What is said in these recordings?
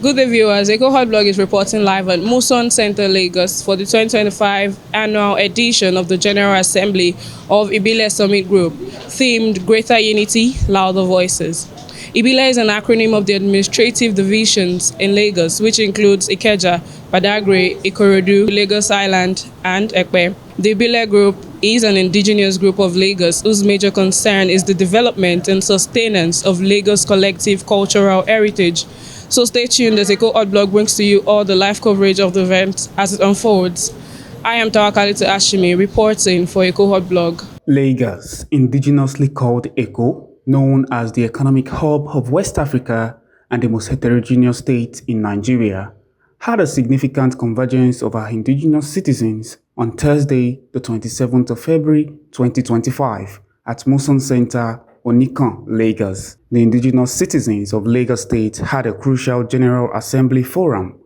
Good day, viewers. Eko Hot Blog is reporting live at Muson Center, Lagos for the 2025 annual edition of the General Assembly of IBILE Summit Group, themed Greater Unity, Louder Voices. IBILE is an acronym of the administrative divisions in Lagos, which includes Ikeja, Badagry, Ikorodu, Lagos Island, and Ekpe. The IBILE Group is an indigenous group of Lagos whose major concern is the development and sustenance of Lagos' collective cultural heritage. So stay tuned as Eko Hot Blog brings to you all the live coverage of the event as it unfolds. I am Tawakalito Ashimi reporting for Eko Hot Blog. Lagos, indigenously called Eko, known as the economic hub of West Africa and the most heterogeneous state in Nigeria, had a significant convergence of our indigenous citizens on Thursday, the 27th of February 2025 at Muson Center, Onikan, Lagos. The indigenous citizens of Lagos State had a crucial General Assembly Forum,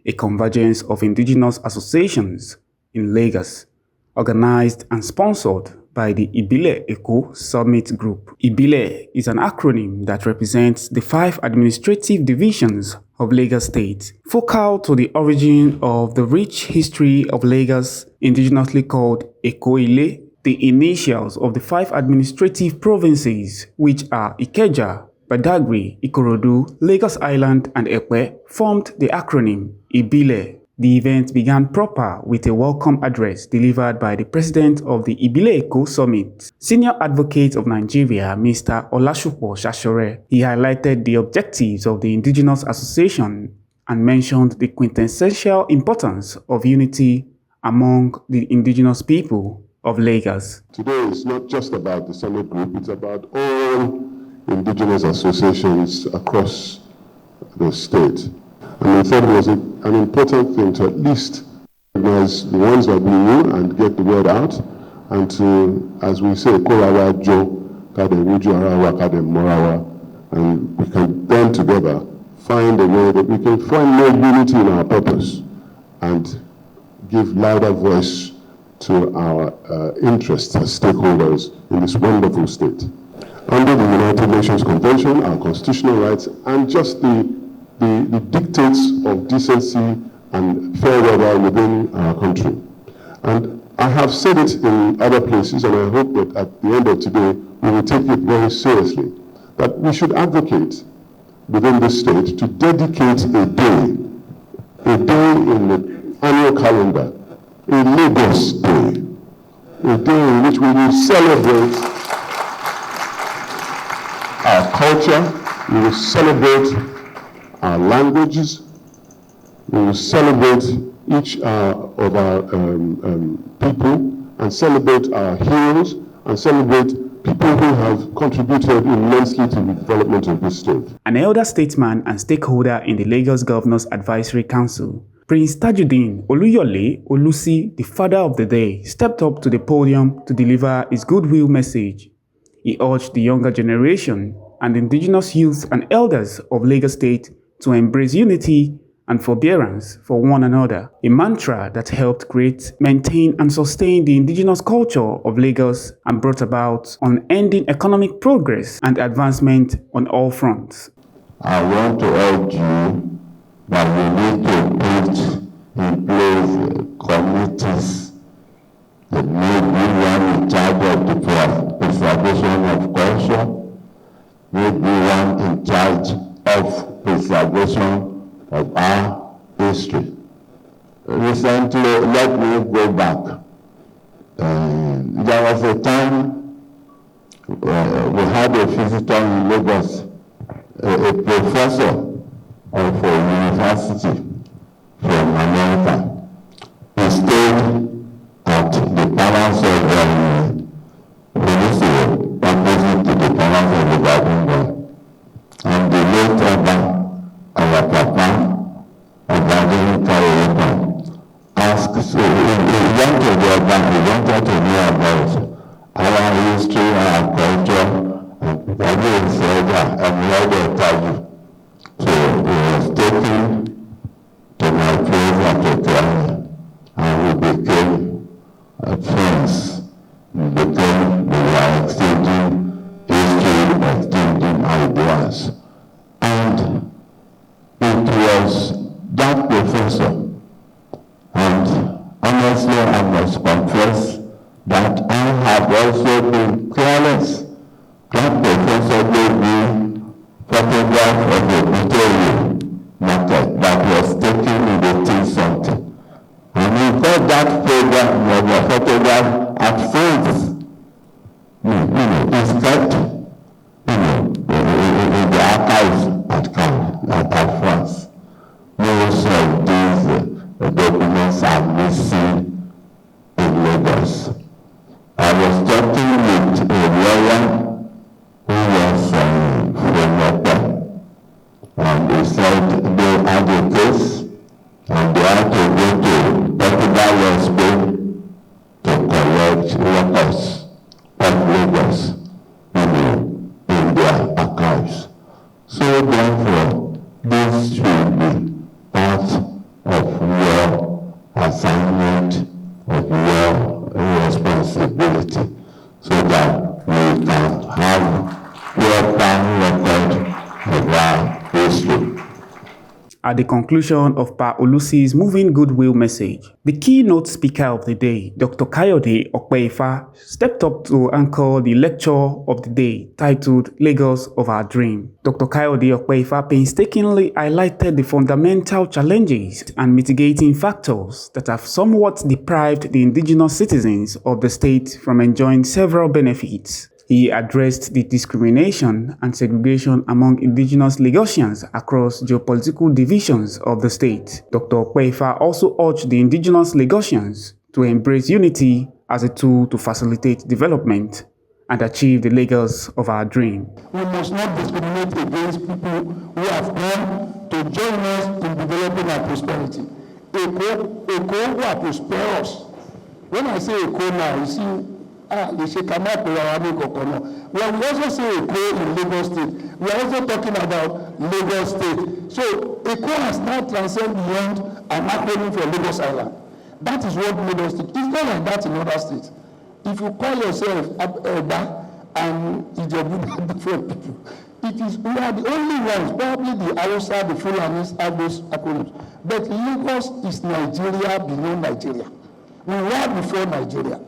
a convergence of indigenous associations in Lagos, organized and sponsored by the IBILE Eko Summit Group. IBILE is an acronym that represents the 5 administrative divisions of Lagos State, focal to the origin of the rich history of Lagos, indigenously called Eko-Ile. The initials of the 5 administrative provinces, which are Ikeja, Badagry, Ikorodu, Lagos Island, and Ekpe, formed the acronym IBILE. The event began proper with a welcome address delivered by the president of the IBILE Eko Summit, Senior Advocate of Nigeria, Mr. Olasupo Shashore. He highlighted the objectives of the Indigenous Association and mentioned the quintessential importance of unity among the indigenous people of Lagos. Today is not just about the Summit Group, it's about all indigenous associations across the state. And we thought it was an important thing to at least recognize the ones that we knew and get the word out, and to, as we say, Korawa Jo, Kadewuju Arawa, Kademorawa, and we can then together find a way that we can find more unity in our purpose and give louder voice to our interests as stakeholders in this wonderful state. Under the United Nations Convention, our constitutional rights, and just the dictates of decency and fair weather within our country. And I have said it in other places, and I hope that at the end of today, we will take it very seriously, that we should advocate within this state to dedicate a day in the annual calendar, a Lagos Day, a day in which we will celebrate our culture, we will celebrate our languages, we will celebrate each of our people, and celebrate our heroes, and celebrate people who have contributed immensely to the development of this state. An elder statesman and stakeholder in the Lagos Governor's Advisory Council, Prince Tajuddin Oluyole Olusi, the father of the day, stepped up to the podium to deliver his goodwill message. He urged the younger generation and indigenous youth and elders of Lagos State to embrace unity and forbearance for one another, a mantra that helped create, maintain, and sustain the indigenous culture of Lagos and brought about unending economic progress and advancement on all fronts. I want to urge you that we need to put in place committees that may be one in charge of the preservation of culture, may be one in charge of preservation of our history. Recently, let me go back. There was a time we had a visitor in Lagos, a professor of a university from America. He stayed at the palace of Venezuela, opposite to the palace of the Garden. And the late our papa, asked, he wanted to know about our history, our culture, and he said, I'm ready to tell you. So he was taken to my place at the time, and we became friends. We were exchanging history, exchanging ideas. And it was That professor gave me photograph of a Ikeja market that was taken in the tea something. And he got that photograph at France. It's kept, in the archives at Cannes, at France. Most of these documents are missing in Lagos. I was talking with a lawyer who was from Maupe, and he said they had a case and they had to go to Portugal or Spain to collect records of Lagos in their archives. So therefore, this should be part of your assignment, of your responsibility, so that we can have proper record of our history. At the conclusion of Pa Olusi's moving goodwill message, the keynote speaker of the day, Dr. Kayode Okpeifa, stepped up to anchor the lecture of the day titled Lagos of Our Dream. Dr. Kayode Okpeifa painstakingly highlighted the fundamental challenges and mitigating factors that have somewhat deprived the indigenous citizens of the state from enjoying several benefits. He addressed the discrimination and segregation among indigenous Lagosians across geopolitical divisions of the state. Dr. Okpeifa also urged the indigenous Lagosians to embrace unity as a tool to facilitate development and achieve the Lagos of our dream. We must not discriminate against people who have come to join us in developing our prosperity. Eko who are prosperous. When I say Eko now, you see, when we also say Eko in Lagos State, we are also talking about Lagos State. So Eko has now transcended beyond an acronym for Lagos Island. That is what Lagos State. It's not like that in other states. If you call yourself Eba and Ijebu, are different people. We are the only ones, probably the Hausa, the Fulanis have those acronyms. But Lagos is Nigeria beyond Nigeria. We were before Nigeria.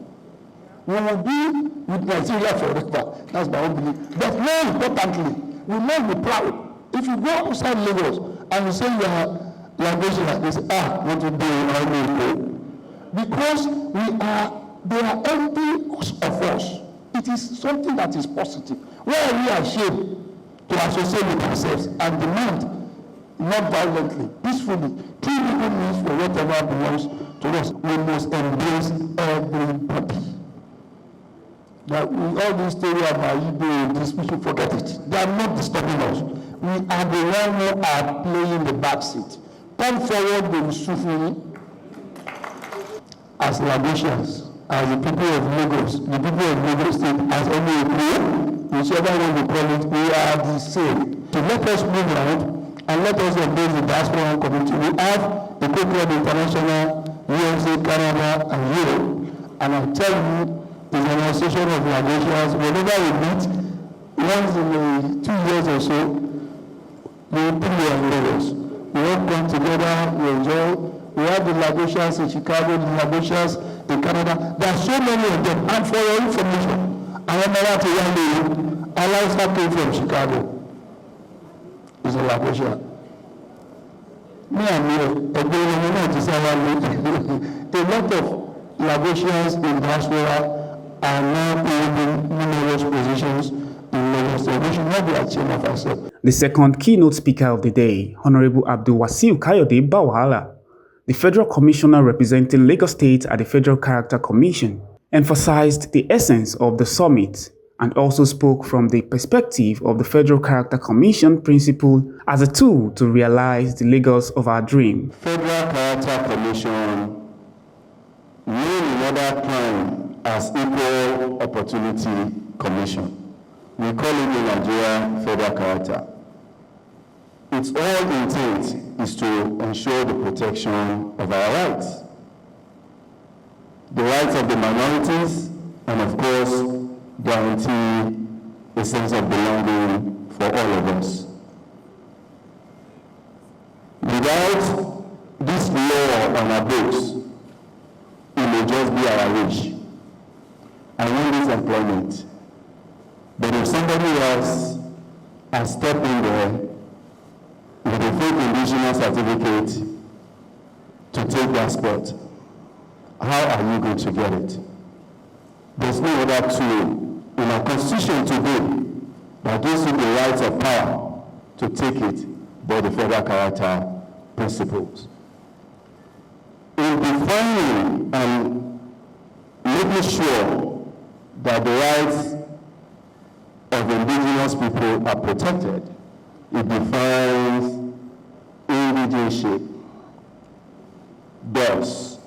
We will be with Nigeria forever. That's my own belief. But more importantly, we must be proud. If you go outside Lagos and you say you are Lagosians, they say, not today, because they are envy of us. It is something that is positive. Where we are ashamed to associate with ourselves and demand, not violently, peacefully, treat people needs for whatever belongs to us. We must embrace everybody. That all this story about IBILE, these people forget it. They are not disturbing us. We are the ones who are playing the back seat. Come forward with Sufuri as Lagosians, as the people of Lagos, the people of Lagos State, as any people, whichever one you call it, we are the same. So let us move around and let us embrace the diaspora community. We have a Ikeja International, USA, Canada, and Europe. And I tell you, the organization of Lagosians, whenever we meet, once in 2 years or so, we will put in Lagos. We all come together, we enjoy. We have the Lagosians in Chicago, the Lagosians in Canada. There are so many of them. And for your information, I remember to one day, Alaska came from Chicago. He's a Lagosian. Me and me, a lot of Lagosians in diaspora are now holding numerous positions in Lagos. So we should not be ashamed of ourselves. The second keynote speaker of the day, Honorable Abdul Wasiu Kayode Bawala, the Federal Commissioner representing Lagos State at the Federal Character Commission, emphasized the essence of the summit and also spoke from the perspective of the Federal Character Commission principle as a tool to realize the Lagos of our dream. Federal Character Commission, known in other time as Equal Opportunity Commission. We call it in Nigeria Federal Character. Its all intent is to ensure the protection of our rights, the rights of the minorities, and of course, guarantee a sense of belonging for all of us. Without this law on our books, it may just be our wish. I want this employment. But if somebody somebody else has stepped in there with a fake indigenous certificate to take that spot. How are you going to get it? There's no other tool in our constitution today that gives you the rights of power to take it but the federal character principles. In defining and making sure that the rights of indigenous people are protected, it defines indigenship. Thus,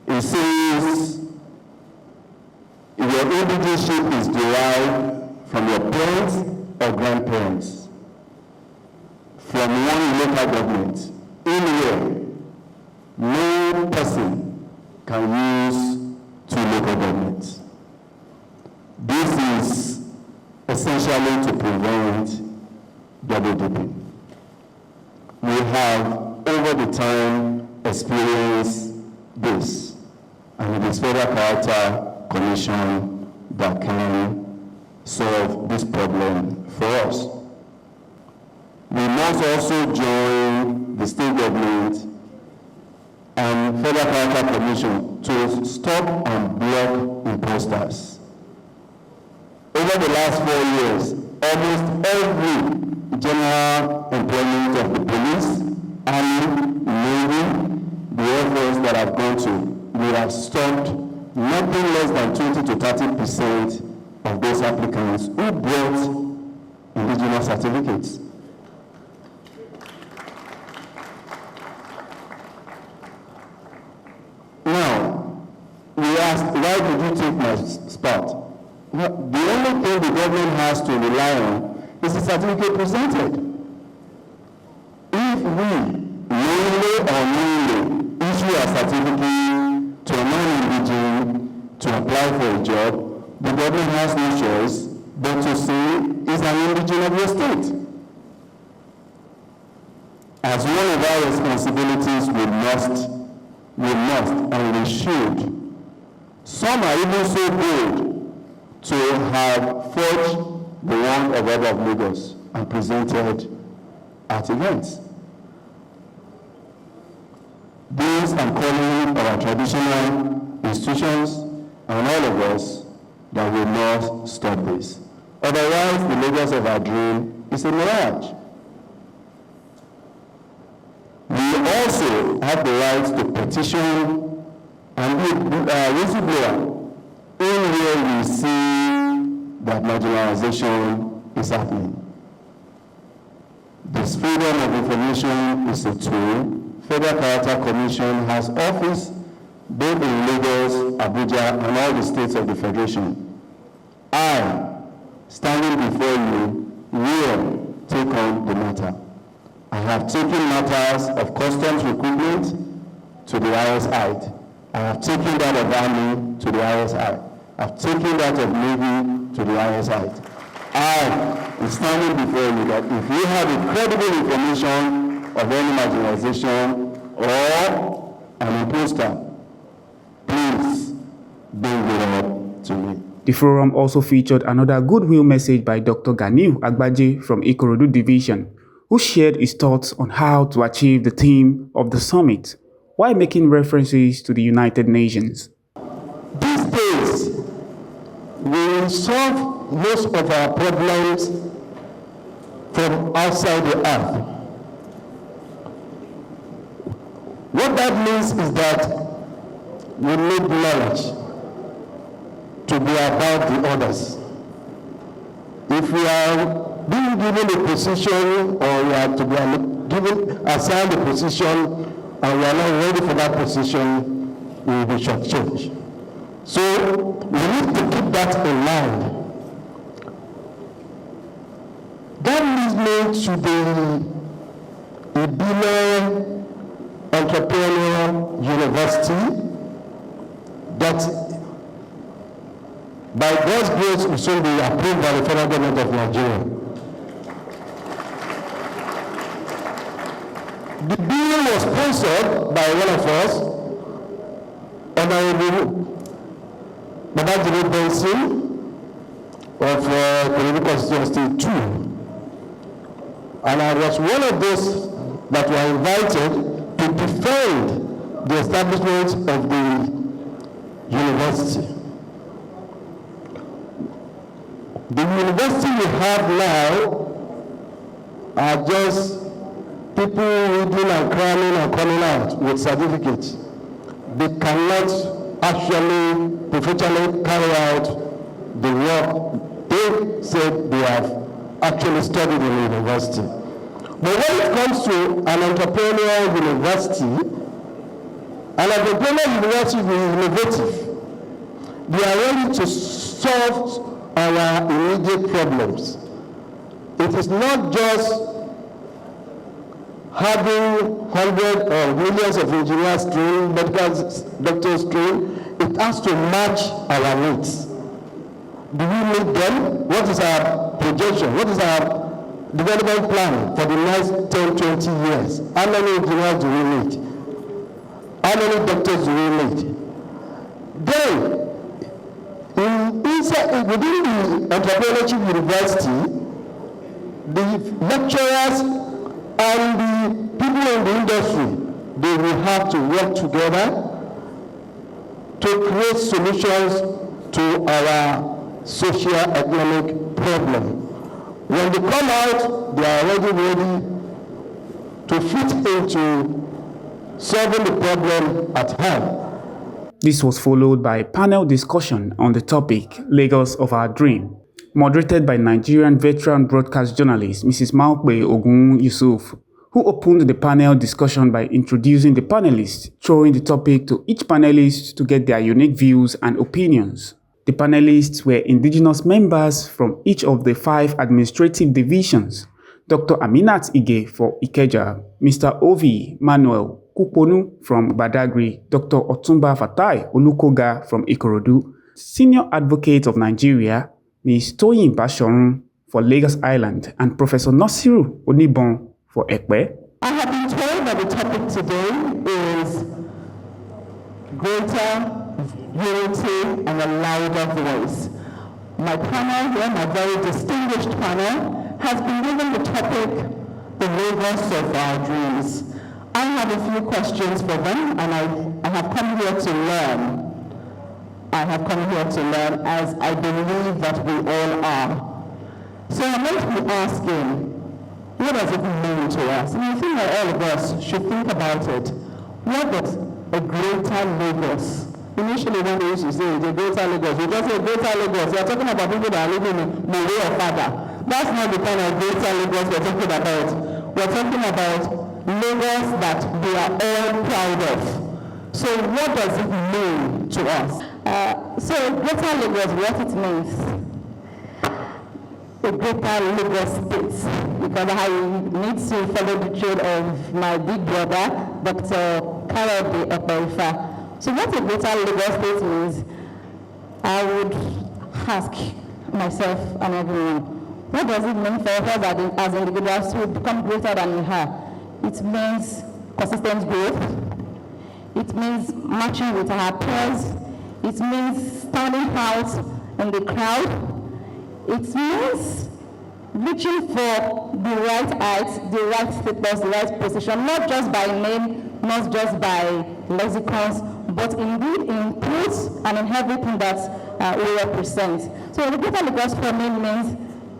it says your indigenship is derived from your parents or grandparents, from one local government, anywhere. No person can use two local governments. This is essentially to prevent double dipping. We have over the time experienced this, and it is Federal Character Commission that can solve this problem for us. We must also join the state government and Federal Character Commission to stop and block imposters. Over the last 4 years, almost every general employment of the police, army, navy, the air force that I've gone to, we have stopped nothing less than 20 to 30% of those applicants who brought indigenous certificates. Now, we asked, why did you take my spot? Well, the only thing the government has to rely on is the certificate presented. If we, knowingly or unknowingly, issue a certificate to a non-indigene to apply for a job, the government has no choice but to say is an indigene of your state. As one of our responsibilities, we must and we should. Some are even so bold to have forged the one of Oba of Lagos and presented at events. These I'm calling our traditional institutions and all of us that we must stop this. Otherwise, the Lagos of our dream is a mirage. We also have the right to petition and be whistleblower where we see that marginalization is happening. This freedom of information is a tool. Federal Character Commission has office both in Lagos, Abuja, and all the states of the Federation. I, standing before you, will take on the matter. I have taken matters of customs recruitment to the highest height. I have taken that of army to the highest height. I have taken that of navy to the highest height. I am standing before you that if you have incredible information of any marginalization or an imposter, please bring it up to me. The forum also featured another goodwill message by Dr. Ganiu Agbaje from Ikorodu Division, who shared his thoughts on how to achieve the theme of the summit, while making references to the United Nations. These days, we will solve most of our problems from outside the earth. What that means is that we need knowledge to be about the others. If we are being given a position or we are to be assigned a position and we are not ready for that position, we will be shortchanged. So we need to keep that in mind. That leads me to the IBILE Entrepreneurial University that by God's grace will soon be approved by the federal government of Nigeria. The bill was sponsored by one of us, Honorable Badagry of Ikorodu constituency 2. And I was one of those that were invited to defend the establishment of the university. The university we have now are just people reading and cramming and coming out with certificates. They cannot actually professionally carry out the work they said they have actually studied in the university. But when it comes to an entrepreneurial university is innovative. They are ready to solve our immediate problems. It is not just having hundreds or millions of engineers trained, medical doctors trained. It has to match our needs. Do we need them? What is our projection? What is our development plan for the next 10, 20 years? How many engineers do we need? How many doctors do we need? Then, within the entrepreneurship university, the lecturers and the people in the industry, they will have to work together to create solutions to our socio-economic problem. When they come out, they are already ready to fit into solving the problem at hand. This was followed by a panel discussion on the topic Lagos of Our Dream, moderated by Nigerian veteran broadcast journalist Mrs. Maupe Ogun-Yusuf, who opened the panel discussion by introducing the panelists, throwing the topic to each panelist to get their unique views and opinions. The panelists were indigenous members from each of the 5 administrative divisions: Dr. Aminat Ige for Ikeja, Mr. Ovi Manuel Kuponu from Badagry, Dr. Otumba Fatai Olukoga from Ikorodu, Senior Advocate of Nigeria, Ms. Toyin Bashorun for Lagos Island, and Professor Nasiru Onibon for Ekpe. I have been told that the topic today is greater unity and a louder voice. My panel here, my very distinguished panel, has been given the topic, the Lagos of Our Dreams. I have a few questions for them, and I have come here to learn. I have come here to learn, as I believe that we all are. So I'm going to be asking, what does it mean to us? And I think that all of us should think about it. What does a greater Lagos? Initially, when we used to say the greater Lagos, we just say greater Lagos. We are talking about people that are living in Maupe or Fada. That's not the kind of greater Lagos we're talking about. We're talking about Lagos that we are all proud of. So what does it mean to us? So greater Lagos, what it means? A greater Lagos state, because I need to follow the trade of my big brother, Dr. Ikorodu. So what a greater Lagos state means, I would ask myself and everyone, what does it mean for us as individuals to become greater than we are? It means consistent growth. It means matching with our peers. It means standing out in the crowd. It means reaching for the right height, the right status, the right position, not just by name, not just by lexicons, but indeed in truth and in everything that we represent. So the greater Lagos for me means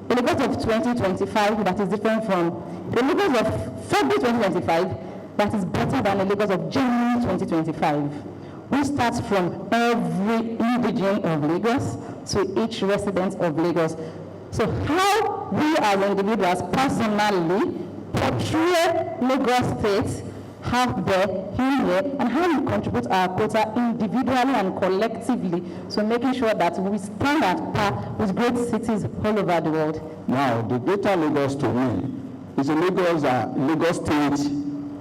a Lagos of 2025 that is different from the Lagos of February 2025 that is better than the Lagos of January 2025. We start from every indigene of Lagos to each resident of Lagos. So how we as individuals personally portray Lagos State out there, here, and how we contribute our quota individually and collectively, so making sure that we stand at par with great cities all over the world. Now, the greater Lagos to me is a Lagos State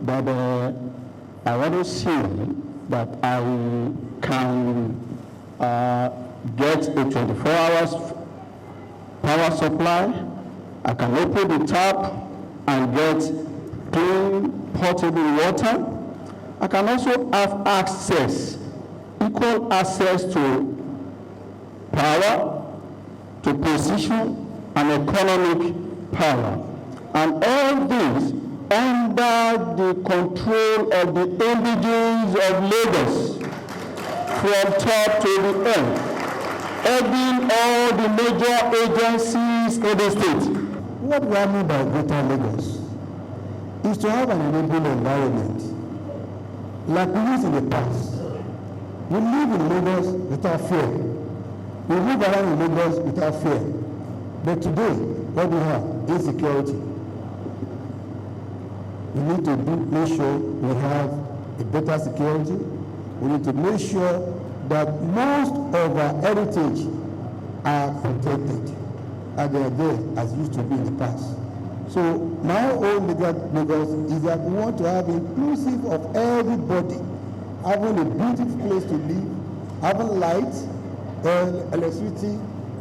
that I want to see that I can get a 24 hours power supply. I can open the tap and get clean potable water. I can also have access, equal access to power to position and economic power. And all this under the control of the indigenes of Lagos, from top to the end, heading all the major agencies in the state. What we mean by Greater Lagos is to have an enabling environment like we used in the past. We live in Lagos without fear. We live around in Lagos without fear. But today, what do we have? Insecurity. We need to make sure we have a better security. We need to make sure that most of our heritage are protected and they are there as used to be in the past. So my own Lagos is that we want to have inclusive of everybody, having a beautiful place to live, having light, electricity,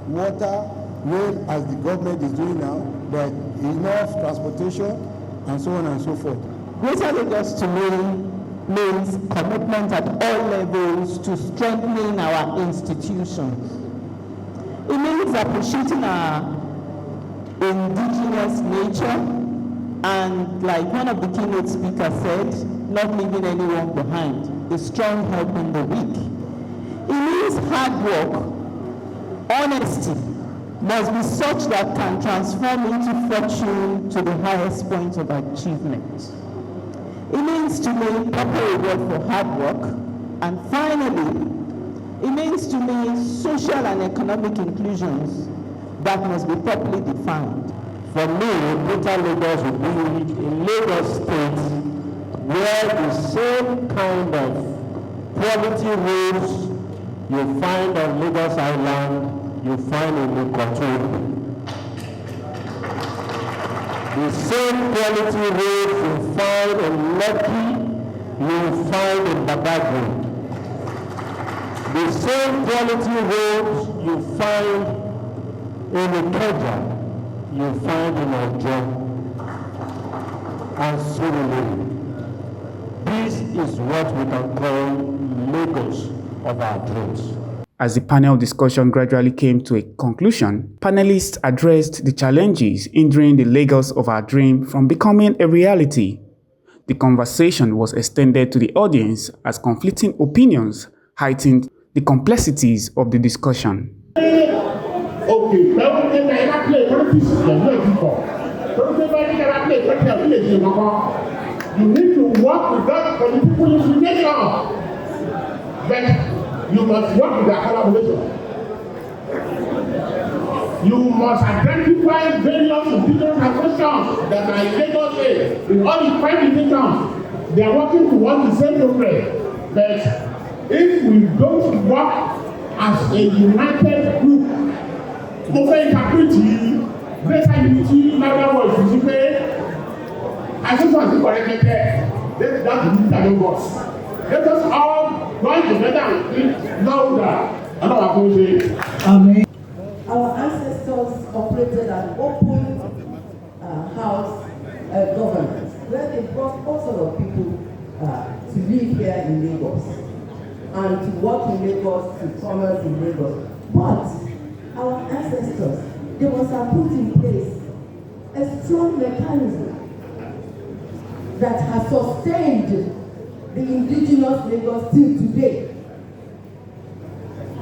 water, rail, as the government is doing now, that enough transportation, and so on and so forth. Greater Lagos to me means commitment at all levels to strengthening our institutions. It means appreciating our indigenous nature and, like one of the keynote speakers said, not leaving anyone behind, a strong help in the weak. It means hard work, honesty must be such that can transform into fortune to the highest point of achievement. It means to me proper reward for hard work, and finally, it means to me social and economic inclusions that must be properly defined. For me, Greater Lagos will be a Lagos state where the same kind of quality rules you find on Lagos Island, you find in Ikorodu. The same quality roads you find in Lekki, you find in Badagry. The same quality roads you find in Ikeja, you find in Ikeja, and similarly. This is what we can call Lagos of our dreams. As the panel discussion gradually came to a conclusion, panelists addressed the challenges hindering the Lagos of our dream from becoming a reality. The conversation was extended to the audience as conflicting opinions heightened the complexities of the discussion. You need to work with that political information. But you must work with their collaboration. You must identify various indigenous associations that are in Lagos State. In all the 5 nations, they are working towards the same progress. But if we don't work as a united group, greater unity, another word, you say, as soon as you correct it, that's the unity of us. Let us all join together and think louder. And our Amen. Our ancestors operated an open house governance where they brought all sorts of people to live here in Lagos and to work in Lagos, to commerce in Lagos. But our ancestors, they must have put in place a strong mechanism that has sustained the indigenous Lagos till today.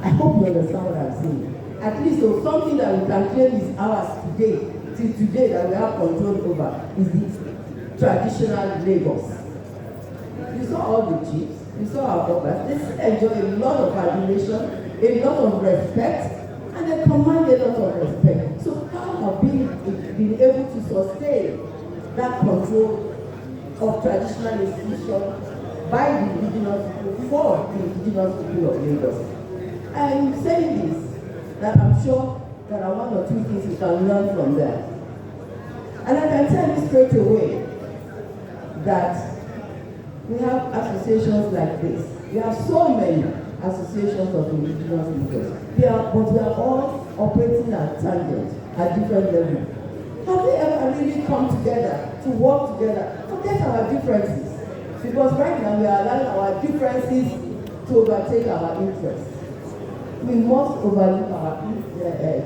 I hope you understand what I'm saying. At least so something that we can claim is ours today, till today, that we have control over, is the traditional Lagos. You saw all the chiefs, you saw our governors, they still enjoy a lot of admiration, a lot of respect, and they command a lot of respect. So how have we been able to sustain that control of traditional institutions by the indigenous people for the indigenous people of Lagos? I'm saying this, that I'm sure there are 1 or 2 things we can learn from there. And I can tell you straight away that we have associations like this. We have so many associations of indigenous leaders. But we are all operating at tangent, at different levels. Have we ever really come together to work together? Forget our differences. Because right now we are allowing our differences to overtake our interests. We must overlook our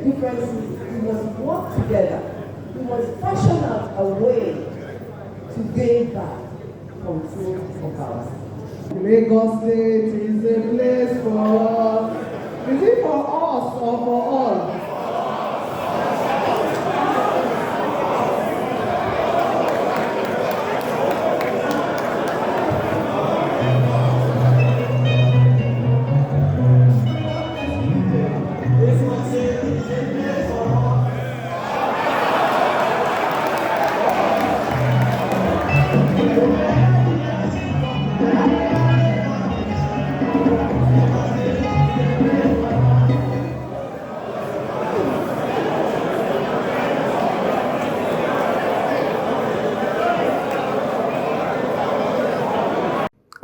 differences. We must work together. We must fashion out a way to gain back control of ourselves. Lagos State is a place for us. Is it for us or for all?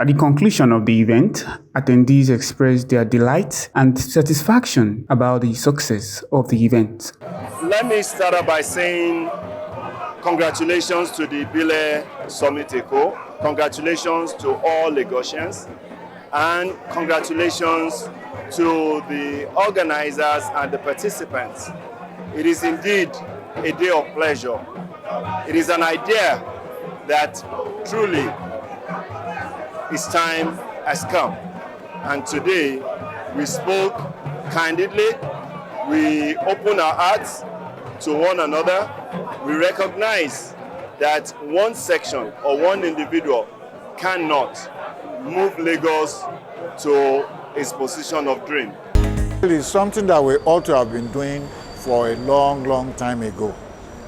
At the conclusion of the event, attendees expressed their delight and satisfaction about the success of the event. Let me start out by saying congratulations to the IBILE Summit Eko, congratulations to all Lagosians, and congratulations to the organizers and the participants. It is indeed a day of pleasure. It is an idea that truly its time has come. And today we spoke candidly, we opened our hearts to one another. We recognize that one section or one individual cannot move Lagos to its position of dream. It is something that we ought to have been doing for a long time ago.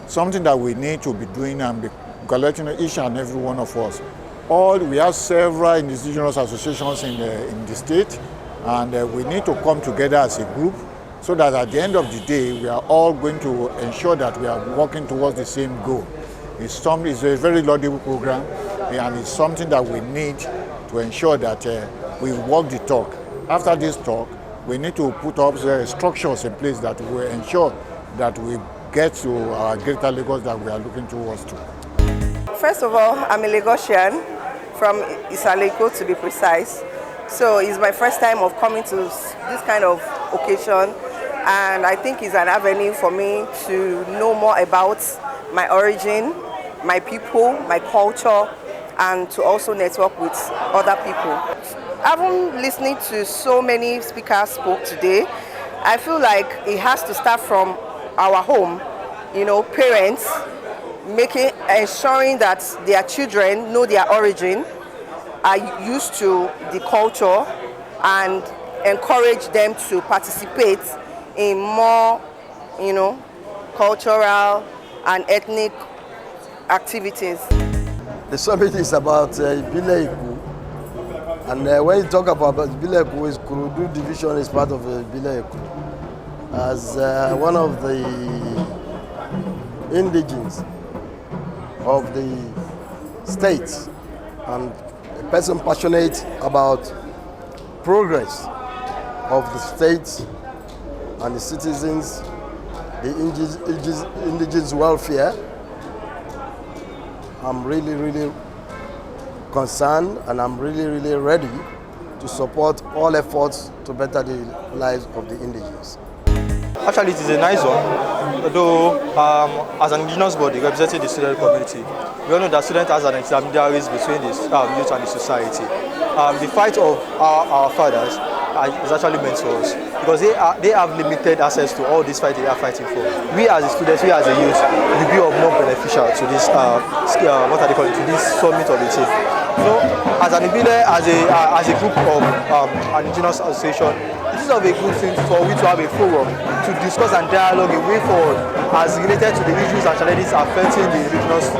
Something that we need to be doing and be collecting each and every one of us. We have several indigenous associations in the state, and we need to come together as a group so that at the end of the day, we are all going to ensure that we are working towards the same goal. It's a very laudable program, and it's something that we need to ensure that we walk the talk. After this talk, we need to put up structures in place that will ensure that we get to our greater Lagos that we are looking towards to. First of all, I'm a Lagosian, from IBILE Eko to be precise. So it's my first time of coming to this kind of occasion, and I think it's an avenue for me to know more about my origin, my people, my culture, and to also network with other people. Having listened to so many speakers spoke today, I feel like it has to start from our home, parents, ensuring that their children know their origin, are used to the culture, and encourage them to participate in more, cultural and ethnic activities. The summit is about IBILE Eko, and when you talk about IBILE Eko, Ikorodu division is part of IBILE Eko. As one of the indigenes of the states and a person passionate about progress of the states and the citizens, the indigenous welfare, I'm really concerned, and I'm really ready to support all efforts to better the lives of the indigenous. Actually, it is a nice one, though as an indigenous body representing the student community, we all know that students has an intermediaries between the youth and the society. The fight of our fathers is actually meant for us, because they have limited access to all this fight they are fighting for. We as the students, we as the youth, will be of more beneficial to this to this summit of the team. So, as an IBILE, as a group of an indigenous association, it is of a good thing for we to have a forum to discuss and dialogue a way forward as related to the issues and challenges affecting the indigenous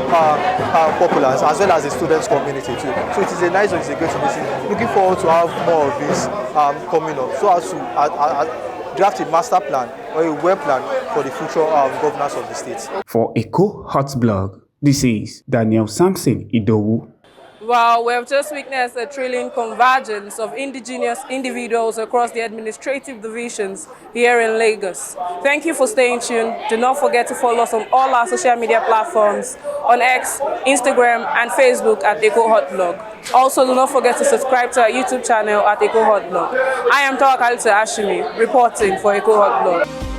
populace as well as the students' community too. So it is a nice one, it's a great meeting. Looking forward to have more of this coming up, so as to draft a master plan or a work plan for the future governance of the state. For Eko Hot Blog, this is Daniel Samson Idowu. Well, we have just witnessed a thrilling convergence of indigenous individuals across the administrative divisions here in Lagos. Thank you for staying tuned. Do not forget to follow us on all our social media platforms on X, Instagram, and Facebook at Eko Hot Blog. Also, do not forget to subscribe to our YouTube channel at Eko Hot Blog. I am Tawakalita Ashimi, reporting for Eko Hot Blog.